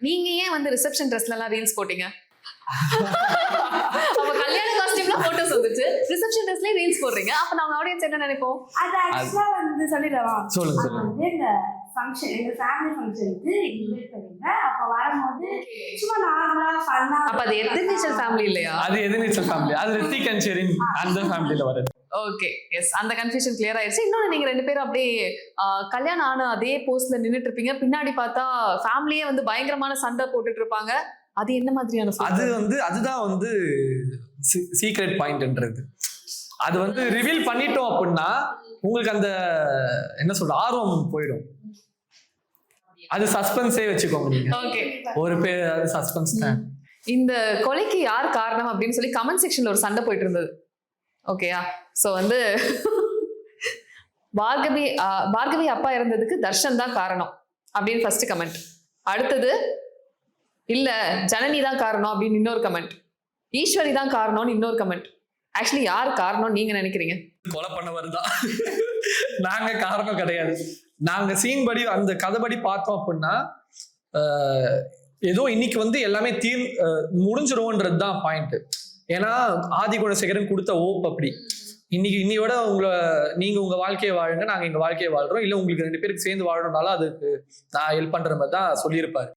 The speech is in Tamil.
நீங்க ஏன் வந்து ரிசப்ஷன் ட்ரெஸ்ல எல்லாம் ரீல்ஸ் போட்டீங்க? அப்ப கல்யாண காஸ்டியூம்ல போட்டோஸ் வந்துச்சு, ரிசப்ஷன் ட்ரெஸ்ல ரீல்ஸ் போடுறீங்க. அப்ப நம்ம ஆடியன்ஸ் என்ன நினைப்போம்? அது ஆக்சுவலா வந்து சொல்லிடவா? சொல்லுங்க. வந்து இந்த ஃபங்க்ஷன், எங்க ஃபேமிலி ஃபங்க்ஷனுக்கு இன்வைட் பண்ணிருங்க. அப்ப வரும்போது சும்மா நார்மலா ஃபன்னா. அப்ப அது எதிர்நீச்சல் ஃபேமிலி இல்லையா? அது எதிர்நீச்சல் ஃபேமிலி, அது ரித்திக் அண்ட் ஷெரின் அந்த ஃபேமிலில வருது. ஓகே, எஸ், அந்த கன்ஃபியூஷன் கிளியர் ஆயிடுச்சு. இன்னொன்னு, நீங்க 2 பேரும் அப்படியே கல்யாணம் ஆன அதே போஸ்ட்ல நின்னுட்டு இருப்பீங்க, பின்னாடி பார்த்தா ஃபேமிலியே வந்து பயங்கரமான சண்டை போட்டுட்டு இருப்பாங்க. அது என்ன மாதிரியான? அது வந்து அதுதான் வந்து சீக்ரெட் பாயிண்ட்ன்றது. அது வந்து ரிவீல் பண்ணிட்டோம் அப்படின்னா உங்களுக்கு அந்த என்ன சொல்ற ஆர்வம் போயிடும். அது சஸ்பென்ஸே வச்சுக்கோங்க நீங்க. ஓகே, ஒரு பேர் அது சஸ்பென்ஸ் தான். இந்த கொலைக்கு யார் காரணம் அப்படின்னு சொல்லி கமெண்ட் செக்ஷன்ல ஒரு சண்டை போயிட்டு இருந்தது. ஓகேயா? சோ வந்து பார்கவி அப்பா இருந்ததுக்கு தர்ஷன் தான் காரணம் அப்படின்னு ஃபர்ஸ்ட் கமெண்ட். அடுத்தது இல்ல ஜனனி தான் காரணம் அப்படின்னு இன்னொரு கமெண்ட். ஈஸ்வரி தான் காரணம்னு இன்னொரு கமெண்ட். ஆக்சுவலி யார் காரணம் நீங்க நினைக்கிறீங்க? கொலை பண்ணவர் தான். நாங்க காரணம் கிடையாது. நாங்க சீன் படி அந்த கதைப்படி பார்த்தோம் அப்படின்னா ஏதோ இன்னைக்கு வந்து எல்லாமே முடிஞ்சிரும்ன்றது தான் பாயிண்ட். ஏன்னா ஆதி குணசேகரன் கொடுத்த ஓப் அப்படி, இன்னையோட நீங்க உங்க வாழ்க்கையை வாழுங்க, நாங்க எங்க வாழ்க்கையை வாழ்றோம், இல்ல உங்களுக்கு 2 பேருக்கு சேர்ந்து வாழணும்னாலும் அதுக்கு நான் ஹெல்ப் பண்ற மாதிரி தான் சொல்லியிருப்பாரு.